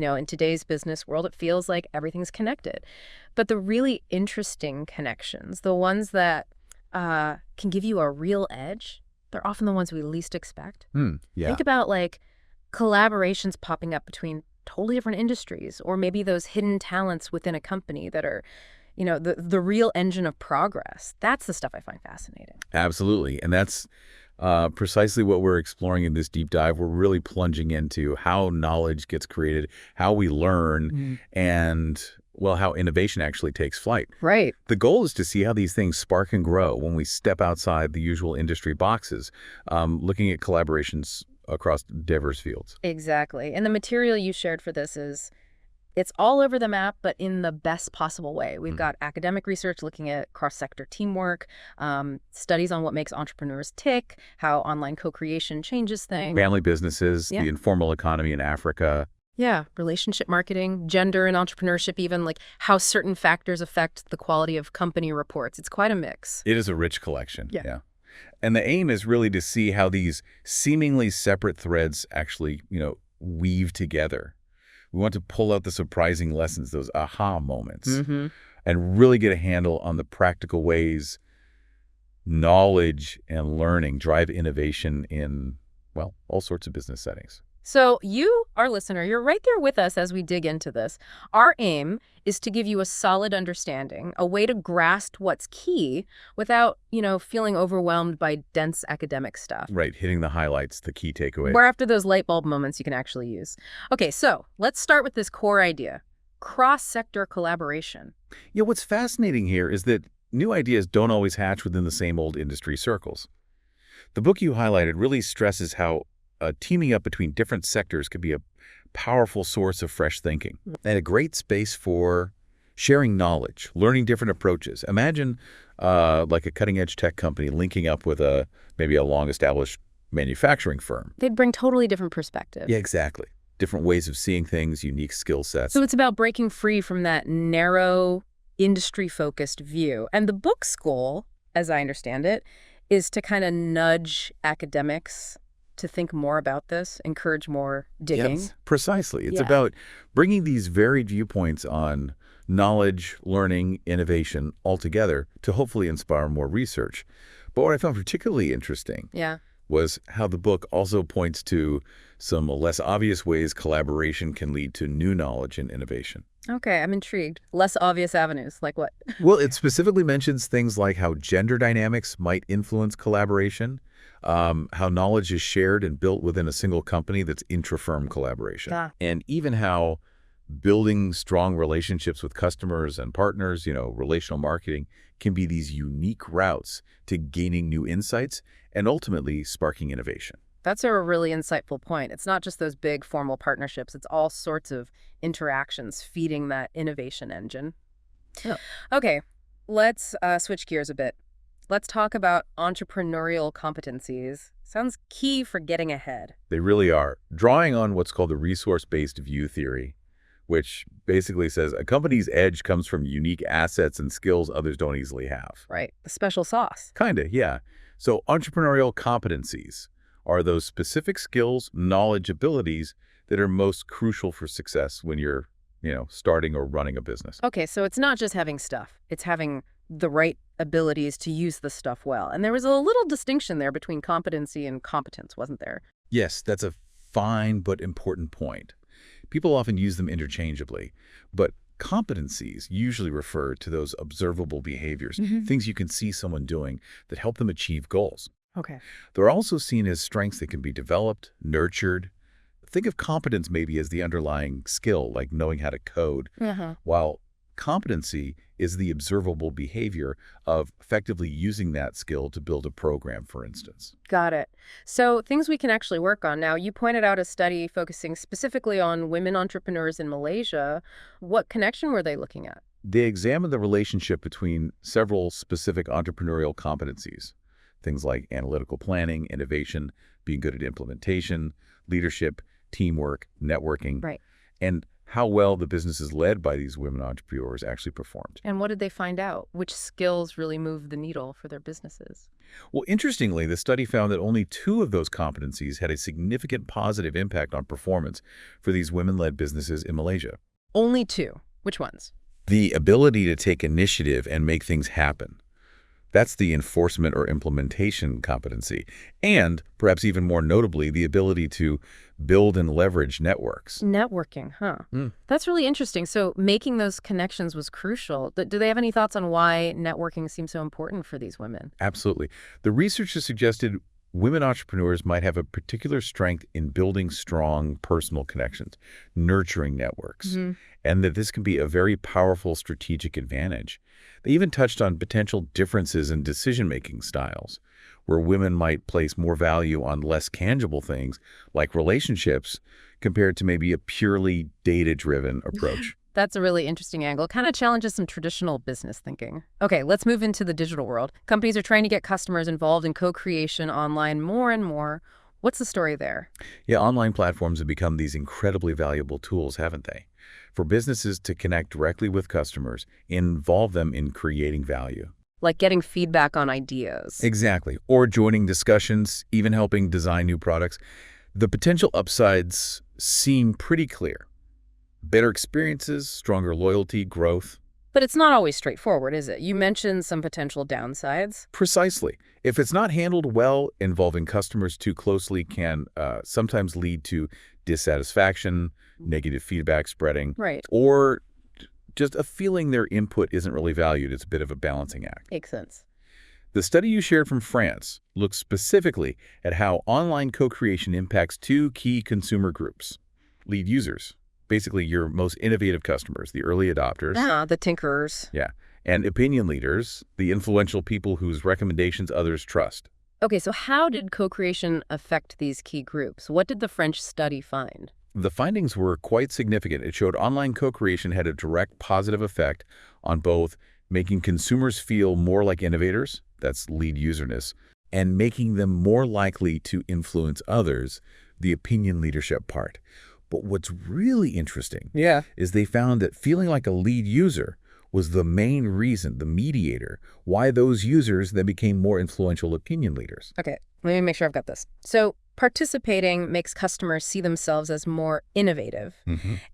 In today's business world, it feels like everything's connected. But the really interesting connections, the ones that can give you a real edge, they're often the ones we least expect. Yeah. Think about collaborations popping up between totally different industries, or maybe those hidden talents within a company that are, the real engine of progress. That's the stuff I find fascinating. Absolutely. And that's precisely what we're exploring in this deep dive. We're really plunging into how knowledge gets created, how we learn, and, well, how innovation actually takes flight. Right. The goal is to see how these things spark and grow when we step outside the usual industry boxes, looking at collaborations across diverse fields. Exactly. And the material you shared for this it's all over the map, but in the best possible way. We've got academic research looking at cross-sector teamwork, studies on what makes entrepreneurs tick, how online co-creation changes things. Family businesses, Yeah. the informal economy in Africa. Yeah, relationship marketing, gender and entrepreneurship, even how certain factors affect the quality of company reports. It's quite a mix. It is a rich collection. Yeah. And the aim is really to see how these seemingly separate threads actually, weave together. We want to pull out the surprising lessons, those aha moments, and really get a handle on the practical ways knowledge and learning drive innovation in, well, all sorts of business settings. So you, our listener, you're right there with us as we dig into this. Our aim is to give you a solid understanding, a way to grasp what's key without, feeling overwhelmed by dense academic stuff. Right, hitting the highlights, the key takeaway. We're after those light bulb moments you can actually use. Okay, so let's start with this core idea, cross-sector collaboration. What's fascinating here is that new ideas don't always hatch within the same old industry circles. The book you highlighted really stresses how teaming up between different sectors could be a powerful source of fresh thinking and a great space for sharing knowledge, learning different approaches. Imagine like a cutting-edge tech company linking up with maybe a long-established manufacturing firm. They'd bring totally different perspectives. Yeah, exactly. Different ways of seeing things, unique skill sets. So it's about breaking free from that narrow, industry-focused view. And the book's goal, as I understand it, is to kind of nudge academics to think more about this, encourage more digging. Yes, precisely. It's about bringing these varied viewpoints on knowledge, learning, innovation all together to hopefully inspire more research. But what I found particularly interesting was how the book also points to some less obvious ways collaboration can lead to new knowledge and innovation. Okay, I'm intrigued. Less obvious avenues, like what? Well, it specifically mentions things like how gender dynamics might influence collaboration, how knowledge is shared and built within a single company that's intra-firm collaboration, and even how building strong relationships with customers and partners, relational marketing, can be these unique routes to gaining new insights and ultimately sparking innovation. That's a really insightful point. It's not just those big formal partnerships. It's all sorts of interactions feeding that innovation engine. Yeah. Okay, let's switch gears a bit. Let's talk about entrepreneurial competencies. Sounds key for getting ahead. They really are. Drawing on what's called the resource-based view theory, which basically says a company's edge comes from unique assets and skills others don't easily have. Right, the special sauce. Kinda, yeah. So entrepreneurial competencies are those specific skills, knowledge, abilities that are most crucial for success when you're, starting or running a business. Okay, so it's not just having stuff. It's having the right abilities to use the stuff well. And there was a little distinction there between competency and competence, wasn't there? Yes, that's a fine but important point. People often use them interchangeably, but competencies usually refer to those observable behaviors, things you can see someone doing that help them achieve goals. Okay. They're also seen as strengths that can be developed, nurtured. Think of competence maybe as the underlying skill, like knowing how to code, while competency is the observable behavior of effectively using that skill to build a program, for instance. Got it. So things we can actually work on. Now, you pointed out a study focusing specifically on women entrepreneurs in Malaysia. What connection were they looking at? They examined the relationship between several specific entrepreneurial competencies, things like analytical planning, innovation, being good at implementation, leadership, teamwork, networking. Right. And how well the businesses led by these women entrepreneurs actually performed. And what did they find out? Which skills really moved the needle for their businesses? Well, interestingly, the study found that only 2 of those competencies had a significant positive impact on performance for these women-led businesses in Malaysia. Only 2. Which ones? The ability to take initiative and make things happen. That's the enforcement or implementation competency. And, perhaps even more notably, the ability to build and leverage networks. Networking, huh? Mm. That's really interesting. So making those connections was crucial. Do they have any thoughts on why networking seems so important for these women? Absolutely. The research has suggested women entrepreneurs might have a particular strength in building strong personal connections, nurturing networks, and that this can be a very powerful strategic advantage. They even touched on potential differences in decision-making styles, where women might place more value on less tangible things like relationships compared to maybe a purely data-driven approach. That's a really interesting angle. It kind of challenges some traditional business thinking. Okay, let's move into the digital world. Companies are trying to get customers involved in co-creation online more and more. What's the story there? Yeah, online platforms have become these incredibly valuable tools, haven't they? For businesses to connect directly with customers, involve them in creating value. Like getting feedback on ideas. Exactly. Or joining discussions, even helping design new products. The potential upsides seem pretty clear. Better experiences, stronger loyalty, growth. But it's not always straightforward, is it? You mentioned some potential downsides. Precisely. If it's not handled well, involving customers too closely can sometimes lead to dissatisfaction, negative feedback spreading, Right. or just a feeling their input isn't really valued. It's a bit of a balancing act. Makes sense. The study you shared from France looks specifically at how online co-creation impacts 2 key consumer groups. Lead users, basically your most innovative customers, the early adopters. The tinkerers. Yeah. And opinion leaders, the influential people whose recommendations others trust. Okay, so how did co-creation affect these key groups? What did the French study find? The findings were quite significant. It showed online co-creation had a direct positive effect on both making consumers feel more like innovators, that's lead userness, and making them more likely to influence others, the opinion leadership part. But what's really interesting is they found that feeling like a lead user was the main reason, the mediator, why those users then became more influential opinion leaders. Okay, let me make sure I've got this. So participating makes customers see themselves as more innovative,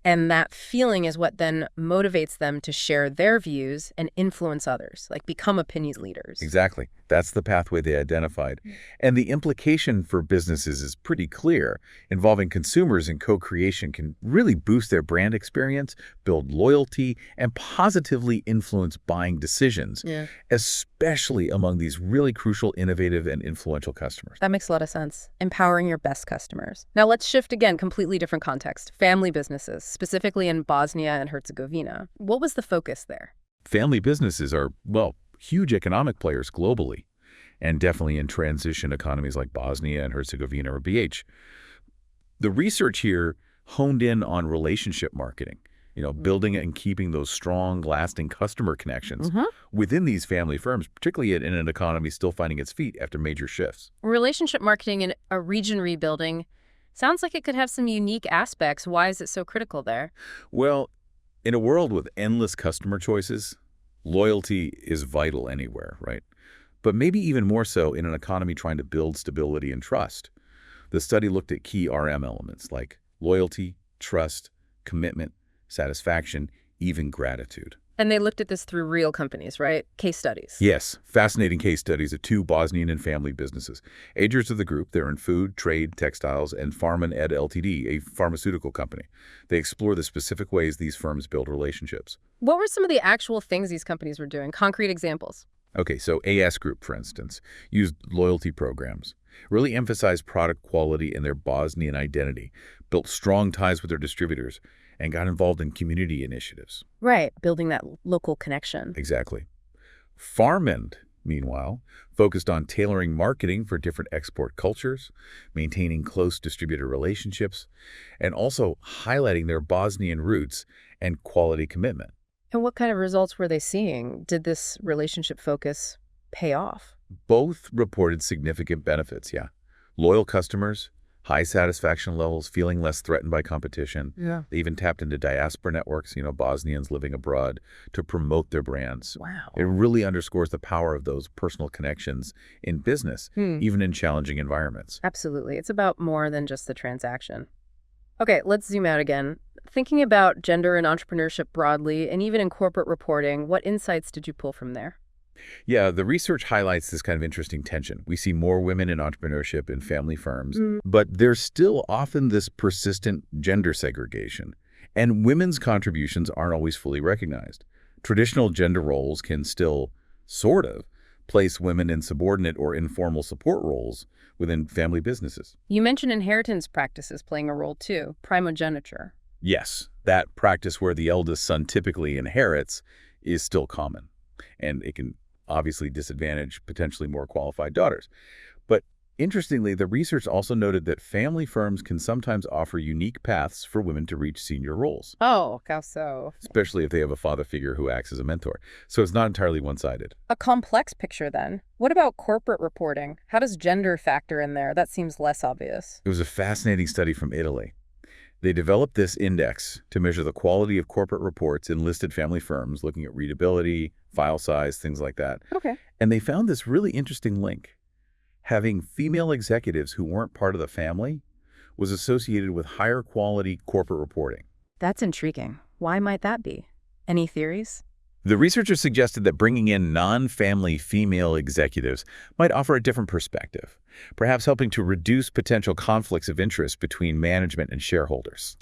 and that feeling is what then motivates them to share their views and influence others, like become opinion leaders. Exactly. That's the pathway they identified. And the implication for businesses is pretty clear. Involving consumers in co-creation can really boost their brand experience, build loyalty, and positively influence buying decisions, especially among these really crucial, innovative, and influential customers. That makes a lot of sense. Empowering your best customers. Now let's shift again, completely different context. Family businesses, specifically in Bosnia and Herzegovina. What was the focus there? Family businesses are, well, huge economic players globally, and definitely in transition economies like Bosnia and Herzegovina or BH. The research here honed in on relationship marketing, building and keeping those strong, lasting customer connections within these family firms, particularly in an economy still finding its feet after major shifts. Relationship marketing and a region rebuilding sounds like it could have some unique aspects. Why is it so critical there? Well, in a world with endless customer choices, loyalty is vital anywhere, right? But maybe even more so in an economy trying to build stability and trust. The study looked at key RM elements like loyalty, trust, commitment, satisfaction, even gratitude. And they looked at this through real companies, right? Case studies. Yes, fascinating case studies of 2 Bosnian and family businesses. Agers of the group, they're in food, trade, textiles, and Pharman Ed Ltd., a pharmaceutical company. They explore the specific ways these firms build relationships. What were some of the actual things these companies were doing? Concrete examples. Okay, so AS Group, for instance, used loyalty programs, really emphasized product quality and their Bosnian identity, built strong ties with their distributors, and got involved in community initiatives. Right, building that local connection. Exactly. Pharmand, meanwhile, focused on tailoring marketing for different export cultures, maintaining close distributor relationships, and also highlighting their Bosnian roots and quality commitment. And what kind of results were they seeing? Did this relationship focus pay off? Both reported significant benefits, yeah. Loyal customers, high satisfaction levels, feeling less threatened by competition. Yeah. They even tapped into diaspora networks, Bosnians living abroad, to promote their brands. Wow. It really underscores the power of those personal connections in business, even in challenging environments. Absolutely. It's about more than just the transaction. Okay, let's zoom out again. Thinking about gender and entrepreneurship broadly, and even in corporate reporting, what insights did you pull from there? Yeah, the research highlights this kind of interesting tension. We see more women in entrepreneurship in family firms, but there's still often this persistent gender segregation, and women's contributions aren't always fully recognized. Traditional gender roles can still, sort of, place women in subordinate or informal support roles within family businesses. You mentioned inheritance practices playing a role too, primogeniture. Yes, that practice where the eldest son typically inherits is still common, and it can obviously disadvantage potentially more qualified daughters. But interestingly, the research also noted that family firms can sometimes offer unique paths for women to reach senior roles, Oh, how so? especially if they have a father figure who acts as a mentor. So it's not entirely one-sided. A complex picture then. What about corporate reporting? How does gender factor in there? That seems less obvious. It was a fascinating study from Italy. They developed this index to measure the quality of corporate reports in listed family firms, looking at readability, file size, things like that. Okay. And they found this really interesting link. Having female executives who weren't part of the family was associated with higher quality corporate reporting. That's intriguing. Why might that be? Any theories? The researchers suggested that bringing in non-family female executives might offer a different perspective, perhaps helping to reduce potential conflicts of interest between management and shareholders.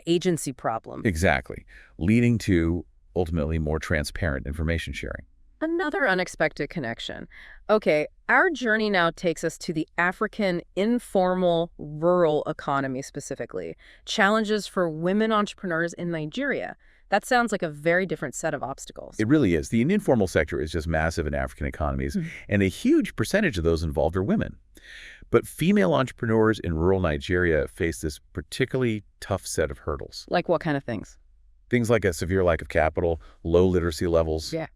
Agency problem. Exactly, leading to, ultimately, more transparent information sharing. Another unexpected connection. Okay, our journey now takes us to the African informal rural economy specifically. Challenges for women entrepreneurs in Nigeria. That sounds like a very different set of obstacles. It really is. The informal sector is just massive in African economies, and a huge percentage of those involved are women. But female entrepreneurs in rural Nigeria face this particularly tough set of hurdles. Like what kind of things? Things like a severe lack of capital, low literacy levels, Yeah.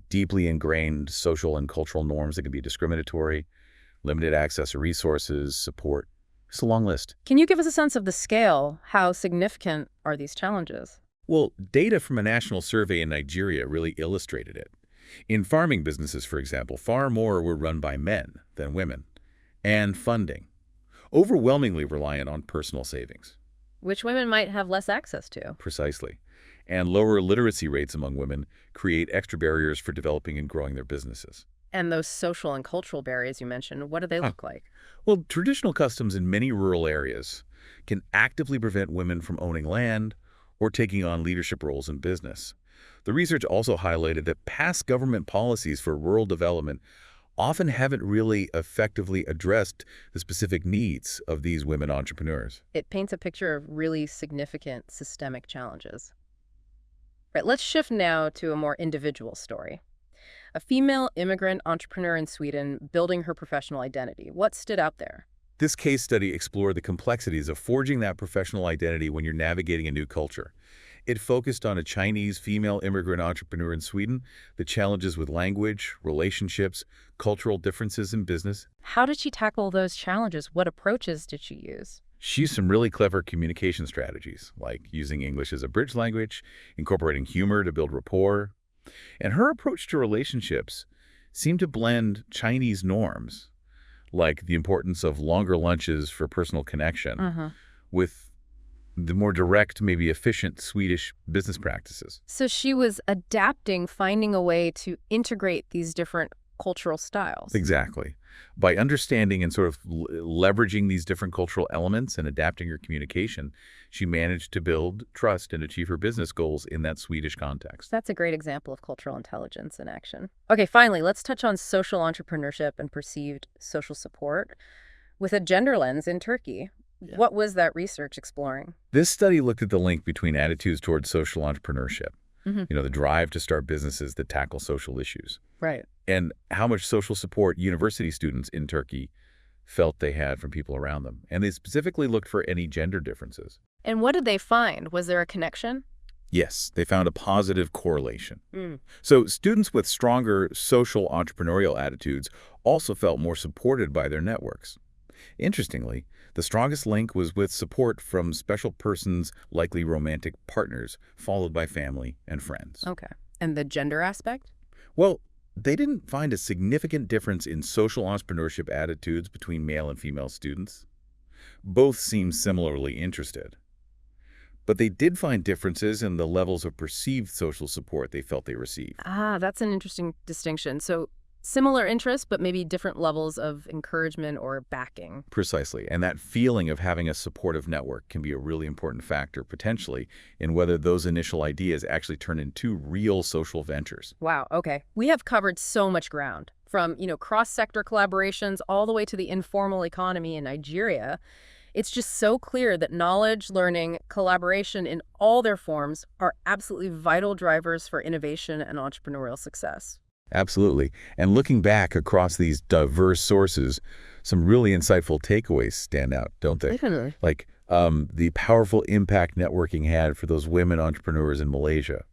deeply ingrained social and cultural norms that can be discriminatory, limited access to resources, support. It's a long list. Can you give us a sense of the scale? How significant are these challenges? Well, data from a national survey in Nigeria really illustrated it. In farming businesses, for example, far more were run by men than women. And funding, overwhelmingly reliant on personal savings. Which women might have less access to. Precisely. And lower literacy rates among women create extra barriers for developing and growing their businesses. And those social and cultural barriers you mentioned, what do they look like? Well, traditional customs in many rural areas can actively prevent women from owning land or taking on leadership roles in business. The research also highlighted that past government policies for rural development often haven't really effectively addressed the specific needs of these women entrepreneurs. It paints a picture of really significant systemic challenges. Right, let's shift now to a more individual story. A female immigrant entrepreneur in Sweden building her professional identity. What stood out there? This case study explored the complexities of forging that professional identity when you're navigating a new culture. It focused on a Chinese female immigrant entrepreneur in Sweden, the challenges with language, relationships, cultural differences in business. How did she tackle those challenges? What approaches did she use? She used some really clever communication strategies, like using English as a bridge language, incorporating humor to build rapport. And her approach to relationships seemed to blend Chinese norms, like the importance of longer lunches for personal connection, with the more direct, maybe efficient Swedish business practices. So she was adapting, finding a way to integrate these different cultural styles. Exactly. By understanding and sort of leveraging these different cultural elements and adapting her communication, she managed to build trust and achieve her business goals in that Swedish context. That's a great example of cultural intelligence in action. Okay, finally, let's touch on social entrepreneurship and perceived social support with a gender lens in Turkey. Yeah. What was that research exploring? This study looked at the link between attitudes towards social entrepreneurship, the drive to start businesses that tackle social issues, Right. and how much social support university students in Turkey felt they had from people around them. And they specifically looked for any gender differences. And what did they find? Was there a connection? Yes, they found a positive correlation. So students with stronger social entrepreneurial attitudes also felt more supported by their networks. Interestingly, The strongest link was with support from special persons, likely romantic partners, followed by family and friends. Okay. And the gender aspect? Well, they didn't find a significant difference in social entrepreneurship attitudes between male and female students. Both seemed similarly interested. But they did find differences in the levels of perceived social support they felt they received. Ah, that's an interesting distinction. So similar interests, but maybe different levels of encouragement or backing. Precisely. And that feeling of having a supportive network can be a really important factor, potentially, in whether those initial ideas actually turn into real social ventures. Wow, okay. We have covered so much ground, from, cross-sector collaborations all the way to the informal economy in Nigeria. It's just so clear that knowledge, learning, collaboration in all their forms are absolutely vital drivers for innovation and entrepreneurial success. Absolutely. And looking back across these diverse sources, some really insightful takeaways stand out, don't they? Definitely. Like the powerful impact networking had for those women entrepreneurs in Malaysia,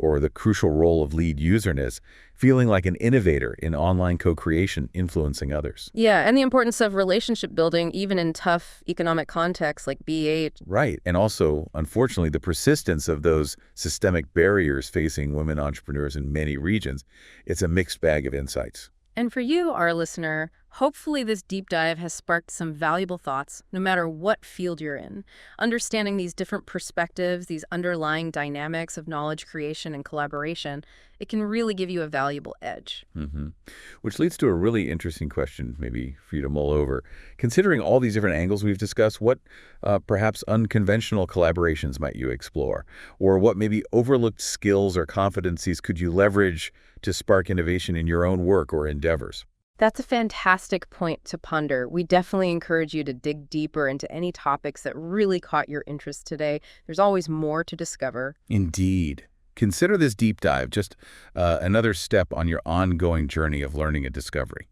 or the crucial role of lead userness, feeling like an innovator in online co-creation, influencing others. Yeah, and the importance of relationship building, even in tough economic contexts like B8. Right. And also, unfortunately, the persistence of those systemic barriers facing women entrepreneurs in many regions. It's a mixed bag of insights. And for you, our listener, hopefully this deep dive has sparked some valuable thoughts, no matter what field you're in. Understanding these different perspectives, these underlying dynamics of knowledge creation and collaboration, it can really give you a valuable edge. Which leads to a really interesting question, maybe for you to mull over. Considering all these different angles we've discussed, what perhaps unconventional collaborations might you explore? Or what maybe overlooked skills or competencies could you leverage to spark innovation in your own work or endeavors? That's a fantastic point to ponder. We definitely encourage you to dig deeper into any topics that really caught your interest today. There's always more to discover. Indeed. Consider this deep dive just another step on your ongoing journey of learning and discovery.